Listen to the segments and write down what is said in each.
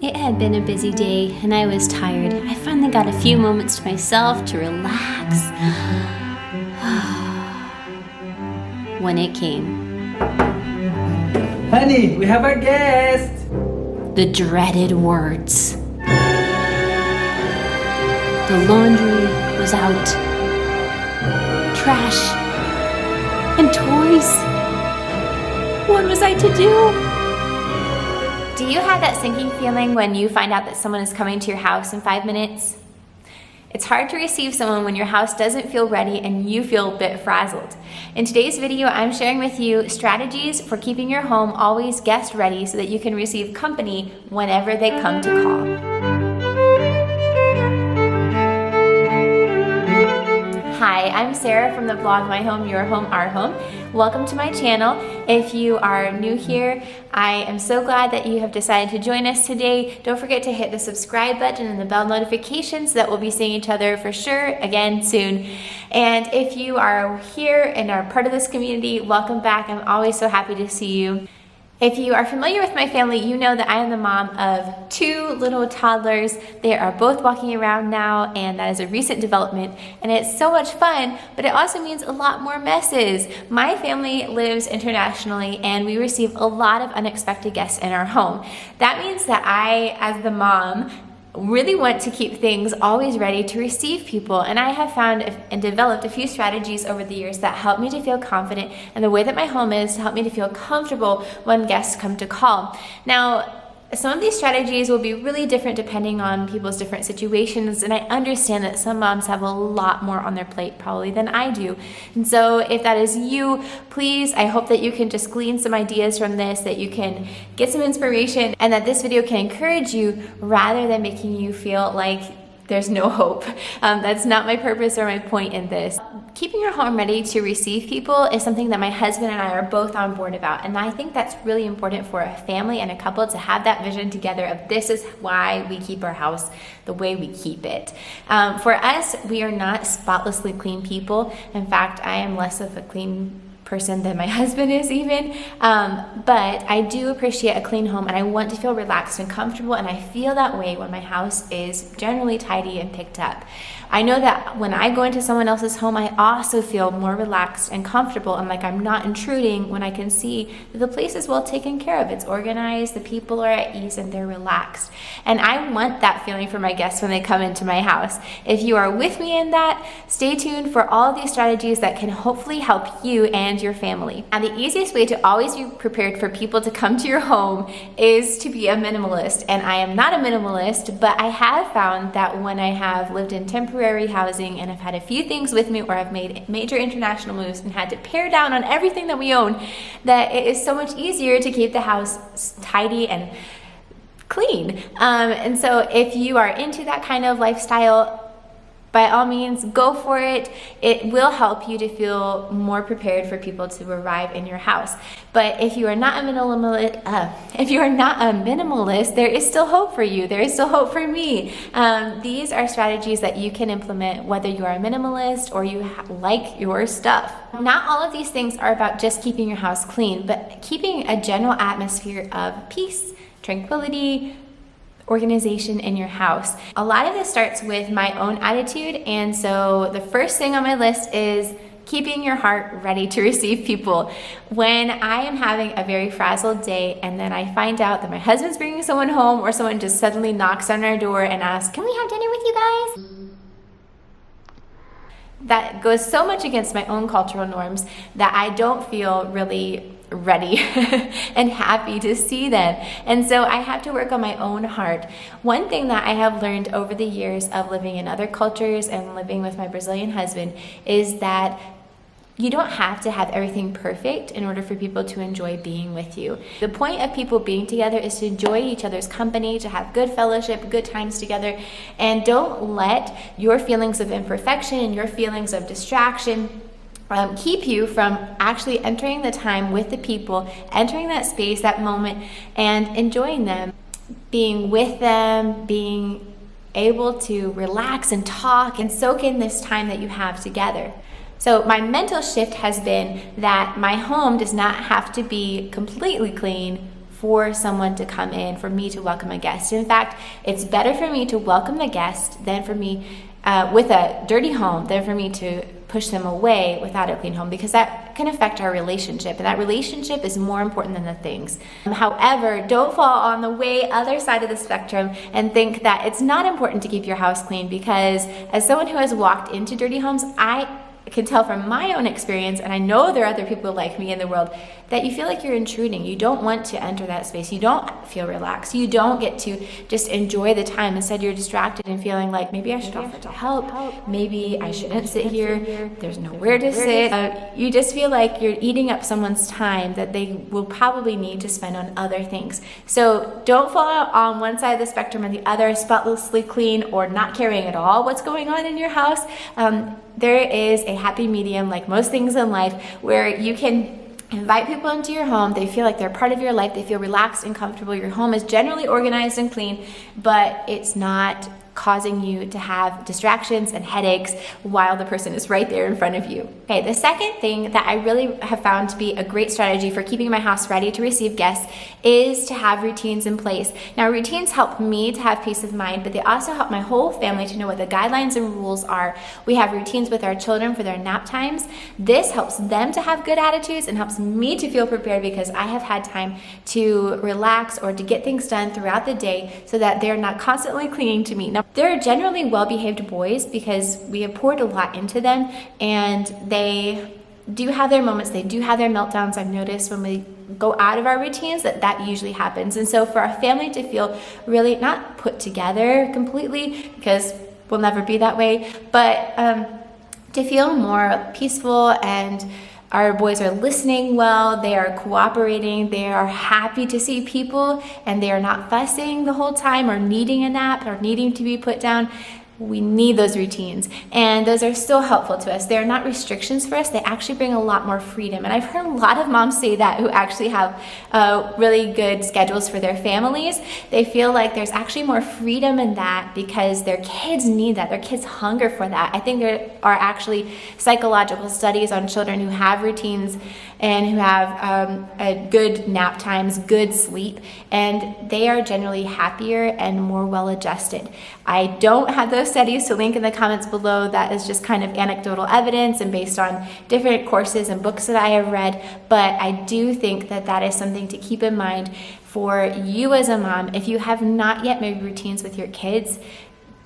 It had been a busy day and I was tired. I finally got a few moments to myself to relax. When it came. Honey, we have our guest! The dreaded words. The laundry was out. Trash. And toys. What was I to do? Do you have that sinking feeling when you find out that someone is coming to your house in 5 minutes? It's hard to receive someone when your house doesn't feel ready and you feel a bit frazzled. In today's video, I'm sharing with you strategies for keeping your home always guest ready so that you can receive company whenever they come to call. Hi, I'm Sarah from the blog My Home, Your Home, Our Home. Welcome to my channel. If you are new here, I am so glad that you have decided to join us today. Don't forget to hit the subscribe button and the bell notifications so that we'll be seeing each other for sure again soon. And if you are here and are part of this community, welcome back. I'm always so happy to see you. If you are familiar with my family, you know that I am the mom of 2 little toddlers. They are both walking around now, and that is a recent development, and it's so much fun, but it also means a lot more messes. My family lives internationally, and we receive a lot of unexpected guests in our home. That means that I, as the mom, really want to keep things always ready to receive people, and I have found and developed a few strategies over the years that help me to feel confident in the way that my home is, to help me to feel comfortable when guests come to call. Now, some of these strategies will be really different depending on people's different situations, and I understand that some moms have a lot more on their plate probably than I do. And so if that is you, please, I hope that you can just glean some ideas from this, that you can get some inspiration, and that this video can encourage you rather than making you feel like there's no hope. That's not my purpose or my point in this. Keeping your home ready to receive people is something that my husband and I are both on board about, and I think that's really important for a family and a couple to have that vision together of this is why we keep our house the way we keep it. For us, we are not spotlessly clean people. In fact, I am less of a clean person than my husband is even, but I do appreciate a clean home, and I want to feel relaxed and comfortable, and I feel that way when my house is generally tidy and picked up. I know that when I go into someone else's home, I also feel more relaxed and comfortable, and like I'm not intruding when I can see that the place is well taken care of. It's organized, the people are at ease, and they're relaxed. And I want that feeling for my guests when they come into my house. If you are with me in that, stay tuned for all of these strategies that can hopefully help you and your family. And the easiest way to always be prepared for people to come to your home is to be a minimalist. And I am not a minimalist, but I have found that when I have lived in temporary housing and I've had a few things with me, or I've made major international moves and had to pare down on everything that we own, that it is so much easier to keep the house tidy and clean. And so if you are into that kind of lifestyle, by all means, go for it. It will help you to feel more prepared for people to arrive in your house. But if you are not a minimalist, there is still hope for you. There is still hope for me. These are strategies that you can implement whether you are a minimalist or you like your stuff. Not all of these things are about just keeping your house clean, but keeping a general atmosphere of peace, tranquility, organization in your house. A lot of this starts with my own attitude, and so the first thing on my list is keeping your heart ready to receive people. When I am having a very frazzled day and then I find out that my husband's bringing someone home, or someone just suddenly knocks on our door and asks, "Can we have dinner with you guys?" That goes so much against my own cultural norms that I don't feel really ready and happy to see them. And so I have to work on my own heart. One thing that I have learned over the years of living in other cultures and living with my Brazilian husband is that you don't have to have everything perfect in order for people to enjoy being with you. The point of people being together is to enjoy each other's company, to have good fellowship, good times together, and don't let your feelings of imperfection and your feelings of distraction keep you from actually entering the time with the people, entering that space, that moment, and enjoying them, being with them, being able to relax and talk and soak in this time that you have together. So my mental shift has been that my home does not have to be completely clean for someone to come in, for me to welcome a guest. In fact, it's better for me to welcome the guest than for me with a dirty home than for me to push them away without a clean home, because that can affect our relationship, and that relationship is more important than the things. However, don't fall on the way other side of the spectrum and think that it's not important to keep your house clean, because as someone who has walked into dirty homes, I can tell from my own experience, and I know there are other people like me in the world, that you feel like you're intruding. You don't want to enter that space. You don't feel relaxed. You don't get to just enjoy the time. Instead, you're distracted and feeling like, maybe I should offer to help. Maybe I shouldn't sit here. There's nowhere to sit. You just feel like you're eating up someone's time that they will probably need to spend on other things. So don't fall out on one side of the spectrum or the other, spotlessly clean or not caring at all what's going on in your house. There is a happy medium, like most things in life, where you can invite people into your home. They feel like they're part of your life. They feel relaxed and comfortable. Your home is generally organized and clean, but it's not causing you to have distractions and headaches while the person is right there in front of you. Okay, the second thing that I really have found to be a great strategy for keeping my house ready to receive guests is to have routines in place. Now, routines help me to have peace of mind, but they also help my whole family to know what the guidelines and rules are. We have routines with our children for their nap times. This helps them to have good attitudes and helps me to feel prepared, because I have had time to relax or to get things done throughout the day so that they're not constantly clinging to me. Now, they're generally well-behaved boys because we have poured a lot into them, and they do have their moments. They do have their meltdowns. I've noticed when we go out of our routines that usually happens. And so for our family to feel really not put together completely, because we'll never be that way, but to feel more peaceful, and our boys are listening well, they are cooperating, they are happy to see people, and they are not fussing the whole time or needing a nap or needing to be put down. We need those routines, and those are so helpful to us. They're not restrictions for us. They actually bring a lot more freedom, and I've heard a lot of moms say that who actually have really good schedules for their families. They feel like there's actually more freedom in that because their kids need that. Their kids hunger for that. I think there are actually psychological studies on children who have routines and who have a good nap times, good sleep, and they are generally happier and more well-adjusted. I don't have those studies to link in the comments below. That is just kind of anecdotal evidence and based on different courses and books that I have read, but I do think that that is something to keep in mind for you as a mom. If you have not yet made routines with your kids,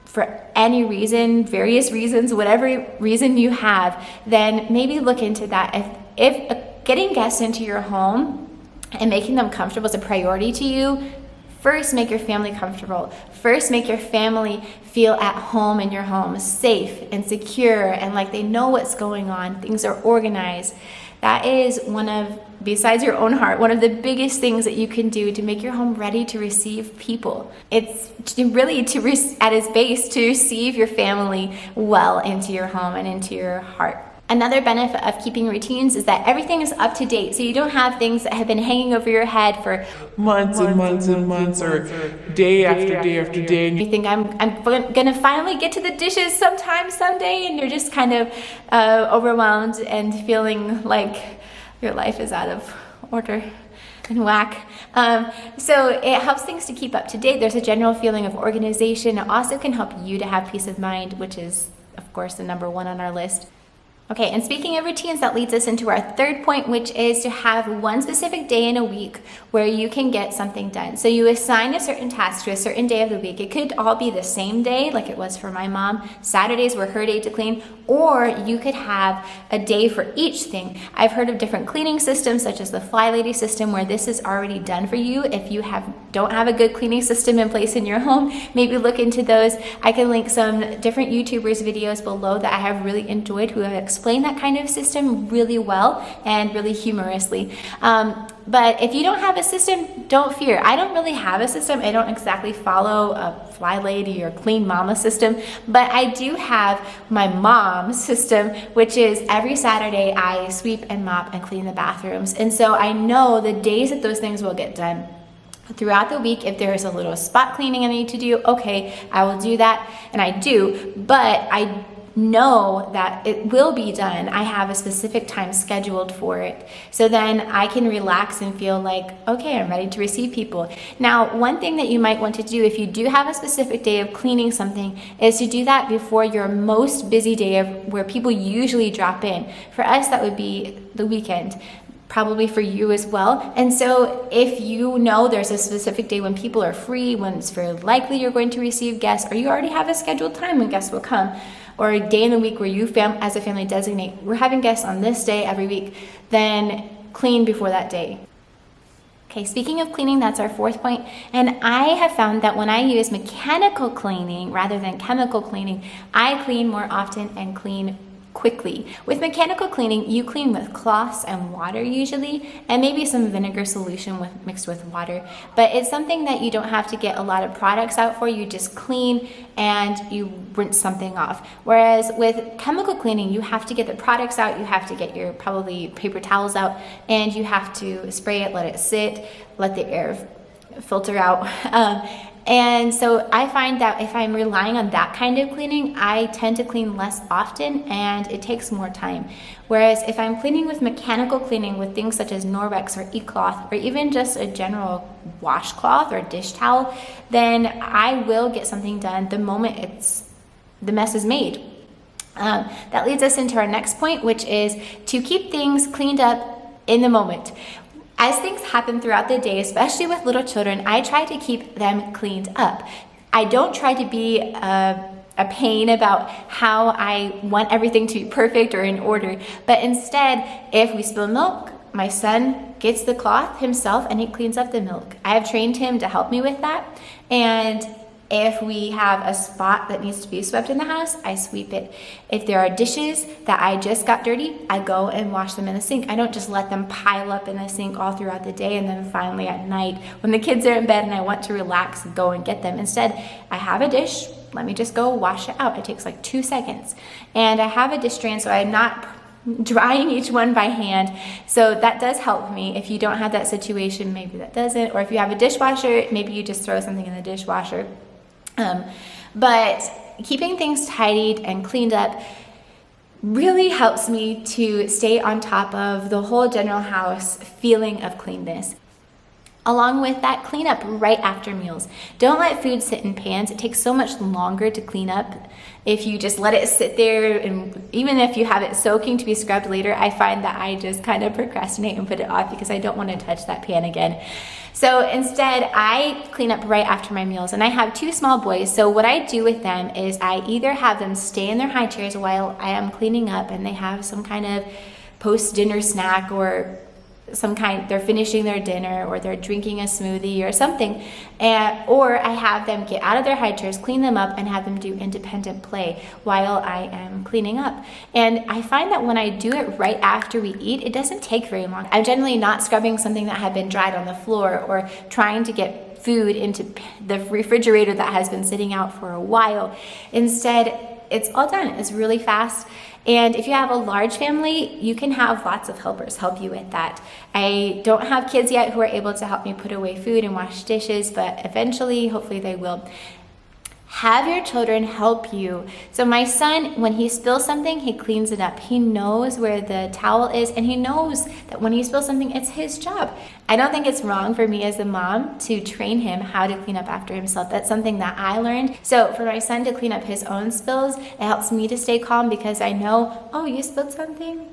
for any reason, various reasons, whatever reason you have, then maybe look into that. If getting guests into your home and making them comfortable is a priority to you, first make your family comfortable. First make your family feel at home in your home, safe and secure, and like they know what's going on. Things are organized. That is one of, besides your own heart, one of the biggest things that you can do to make your home ready to receive people. It's really at its base to receive your family well into your home and into your heart. Another benefit of keeping routines is that everything is up to date, so you don't have things that have been hanging over your head for months and months and months, or day after day after day. You think I'm gonna finally get to the dishes someday, and you're just kind of overwhelmed and feeling like your life is out of order and whack. So it helps things to keep up to date. There's a general feeling of organization. It also can help you to have peace of mind, which is, of course, the number one on our list. Okay, and speaking of routines, that leads us into our third point, which is to have one specific day in a week where you can get something done. So you assign a certain task to a certain day of the week. It could all be the same day, like it was for my mom. Saturdays were her day to clean, or you could have a day for each thing. I've heard of different cleaning systems, such as the FlyLady system, where this is already done for you. If you don't have a good cleaning system in place in your home, maybe look into those. I can link some different YouTubers' videos below that I have really enjoyed, who have explain that kind of system really well and really humorously. But if you don't have a system, don't fear. I don't really have a system. I don't exactly follow a FlyLady or Clean Mama system, but I do have my mom's system, which is every Saturday I sweep and mop and clean the bathrooms. And so I know the days that those things will get done. Throughout the week, if there's a little spot cleaning I need to do, okay, I will do that, and I do, but I know that it will be done. I have a specific time scheduled for it. So then I can relax and feel like, okay, I'm ready to receive people. Now, one thing that you might want to do if you do have a specific day of cleaning something is to do that before your most busy day of where people usually drop in. For us, that would be the weekend. Probably for you as well. And so if you know there's a specific day when people are free, when it's very likely you're going to receive guests, or you already have a scheduled time when guests will come, or a day in the week where you as a family designate, we're having guests on this day every week, then clean before that day. Okay, speaking of cleaning, that's our fourth point. And I have found that when I use mechanical cleaning rather than chemical cleaning, I clean more often and clean quickly. With mechanical cleaning, you clean with cloths and water usually, and maybe some vinegar solution mixed with water. But it's something that you don't have to get a lot of products out for. You just clean and you rinse something off. Whereas with chemical cleaning, you have to get the products out, you have to get your probably paper towels out, and you have to spray it, let it sit, let the air filter out. And so I find that if I'm relying on that kind of cleaning, I tend to clean less often and it takes more time. Whereas if I'm cleaning with mechanical cleaning with things such as Norwex or e-cloth or even just a general washcloth or dish towel, then I will get something done the moment the mess is made. That leads us into our next point, which is to keep things cleaned up in the moment. As things happen throughout the day, especially with little children, I try to keep them cleaned up. I don't try to be a pain about how I want everything to be perfect or in order, but instead, if we spill milk, my son gets the cloth himself and he cleans up the milk. I have trained him to help me with that, and if we have a spot that needs to be swept in the house, I sweep it. If there are dishes that I just got dirty, I go and wash them in the sink. I don't just let them pile up in the sink all throughout the day and then finally at night when the kids are in bed and I want to relax and go and get them. Instead, I have a dish, let me just go wash it out. It takes like 2 seconds. And I have a dish drain so I'm not drying each one by hand. So that does help me. If you don't have that situation, maybe that doesn't. Or if you have a dishwasher, maybe you just throw something in the dishwasher. But keeping things tidied and cleaned up really helps me to stay on top of the whole general house feeling of cleanness. Along with that, clean up right after meals. Don't let food sit in pans. It takes so much longer to clean up if you just let it sit there, and even if you have it soaking to be scrubbed later, I find that I just kind of procrastinate and put it off because I don't want to touch that pan again. So instead, I clean up right after my meals, and I have 2 small boys, so what I do with them is I either have them stay in their high chairs while I am cleaning up and they have some kind of post-dinner snack or they're finishing their dinner or they're drinking a smoothie or something, or I have them get out of their high chairs, clean them up, and have them do independent play while I am cleaning up. And I find that when I do it right after we eat, it doesn't take very long. I'm generally not scrubbing something that had been dried on the floor or trying to get food into the refrigerator that has been sitting out for a while. Instead, it's all done. It's really fast. And if you have a large family, you can have lots of helpers help you with that. I don't have kids yet who are able to help me put away food and wash dishes, but eventually, hopefully they will. Have your children help you. So my son, when he spills something, he cleans it up. He knows where the towel is, and he knows that when he spills something, it's his job. I don't think it's wrong for me as a mom to train him how to clean up after himself. That's something that I learned. So for my son to clean up his own spills, it helps me to stay calm because I know, oh, you spilled something?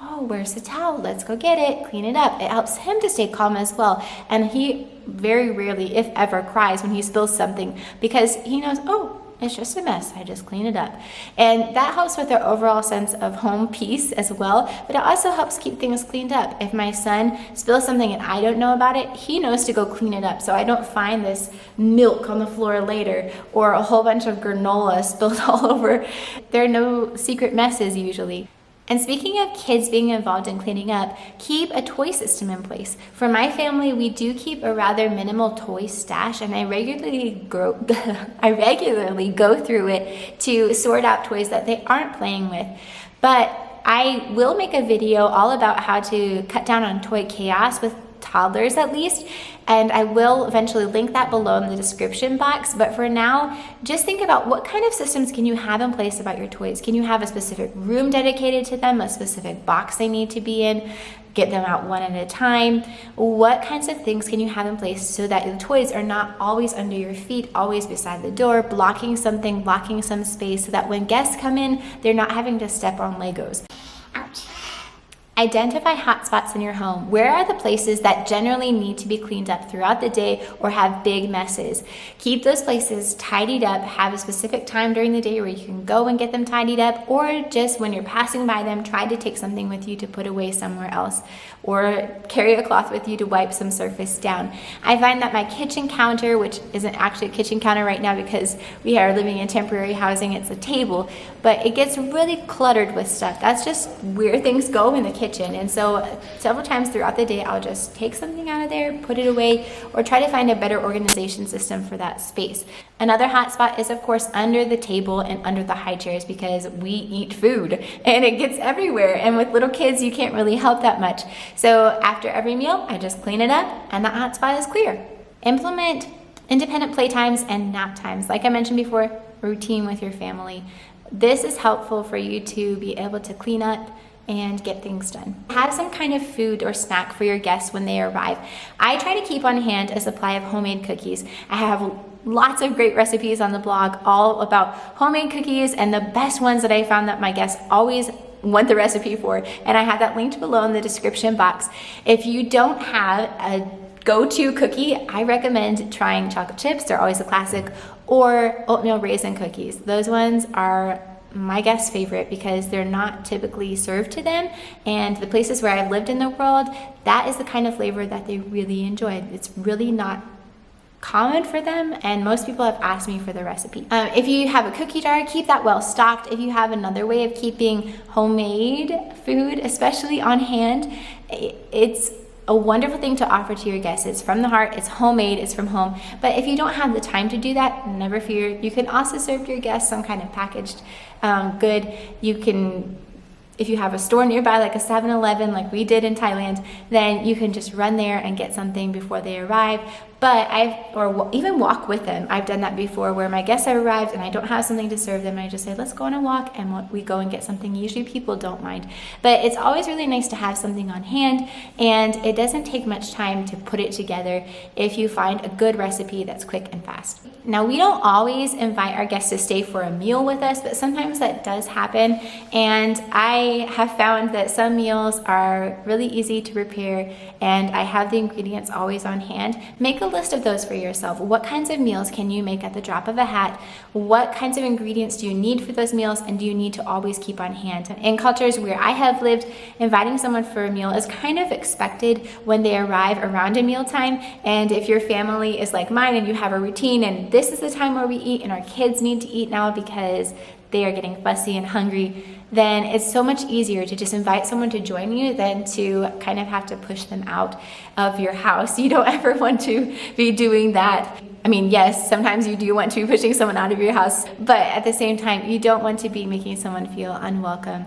Oh, where's the towel? Let's go get it, clean it up. It helps him to stay calm as well. And he very rarely, if ever, cries when he spills something because he knows, oh, it's just a mess. I just clean it up. And that helps with their overall sense of home peace as well, but it also helps keep things cleaned up. If my son spills something and I don't know about it, he knows to go clean it up so I don't find this milk on the floor later or a whole bunch of granola spilled all over. There are no secret messes usually. And speaking of kids being involved in cleaning up, keep a toy system in place. For my family, we do keep a rather minimal toy stash, and I regularly go through it to sort out toys that they aren't playing with. But I will make a video all about how to cut down on toy chaos with toddlers at least, and I will eventually link that below in the description box. But for now, just think about what kind of systems can you have in place about your toys. Can you have a specific room dedicated to them, a specific box they need to be in, get them out one at a time? What kinds of things can you have in place so that the toys are not always under your feet, always beside the door, blocking something, blocking some space, so that when guests come in, they're not having to step on Legos. Ouch. Identify hotspots in your home. Where are the places that generally need to be cleaned up throughout the day or have big messes? Keep those places tidied up. Have a specific time during the day where you can go and get them tidied up, or just when you're passing by them, try to take something with you to put away somewhere else, or carry a cloth with you to wipe some surface down. I find that my kitchen counter, which isn't actually a kitchen counter right now because we are living in temporary housing, it's a table, but it gets really cluttered with stuff. That's just where things go in the kitchen. And so several times throughout the day, I'll just take something out of there, put it away, or try to find a better organization system for that space. Another hot spot is, of course, under the table and under the high chairs, because we eat food and it gets everywhere. And with little kids, you can't really help that much. So after every meal, I just clean it up and the hot spot is clear. Implement independent playtimes and nap times. Like I mentioned before, routine with your family. This is helpful for you to be able to clean up and get things done. Have some kind of food or snack for your guests when they arrive. I try to keep on hand a supply of homemade cookies. I have lots of great recipes on the blog all about homemade cookies, and the best ones that I found that my guests always want the recipe for, and I have that linked below in the description box. If you don't have a go-to cookie, I recommend trying chocolate chips. They're always a classic, or oatmeal raisin cookies. Those ones are my guests' favorite because they're not typically served to them, and the places where I've lived in the world, that is the kind of flavor that they really enjoy. It's really not common for them, and most people have asked me for the recipe. If you have a cookie jar, keep that well stocked. If you have another way of keeping homemade food, especially on hand, it's a wonderful thing to offer to your guests. It's from the heart, it's homemade, it's from home. But if you don't have the time to do that, never fear. You can also serve your guests some kind of packaged good. You can, if you have a store nearby, like a 7-Eleven, like we did in Thailand, then you can just run there and get something before they arrive. But even walk with them. I've done that before where my guests have arrived and I don't have something to serve them. I just say, let's go on a walk, and we go and get something. Usually people don't mind. But it's always really nice to have something on hand, and it doesn't take much time to put it together if you find a good recipe that's quick and fast. Now, we don't always invite our guests to stay for a meal with us, but sometimes that does happen. And I have found that some meals are really easy to prepare, and I have the ingredients always on hand. Make a list of those for yourself. What kinds of meals can you make at the drop of a hat? What kinds of ingredients do you need for those meals, and do you need to always keep on hand? In cultures where I have lived, inviting someone for a meal is kind of expected when they arrive around a mealtime. And if your family is like mine and you have a routine, and this is the time where we eat and our kids need to eat now because they are getting fussy and hungry, then it's so much easier to just invite someone to join you than to kind of have to push them out of your house. You don't ever want to be doing that. I mean, yes, sometimes you do want to be pushing someone out of your house, but at the same time, you don't want to be making someone feel unwelcome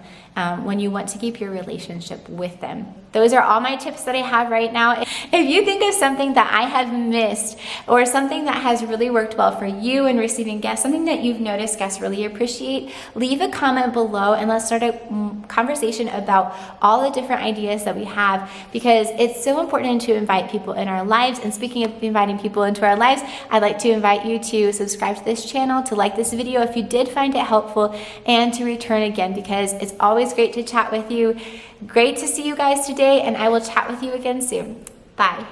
when you want to keep your relationship with them. Those are all my tips that I have right now. If you think of something that I have missed, or something that has really worked well for you in receiving guests, something that you've noticed guests really appreciate, leave a comment below and let's start a conversation about all the different ideas that we have, because it's so important to invite people in our lives. And speaking of inviting people into our lives, I'd like to invite you to subscribe to this channel, to like this video if you did find it helpful, and to return again, because it's always great to chat with you. Great to see you guys today, and I will chat with you again soon. Bye.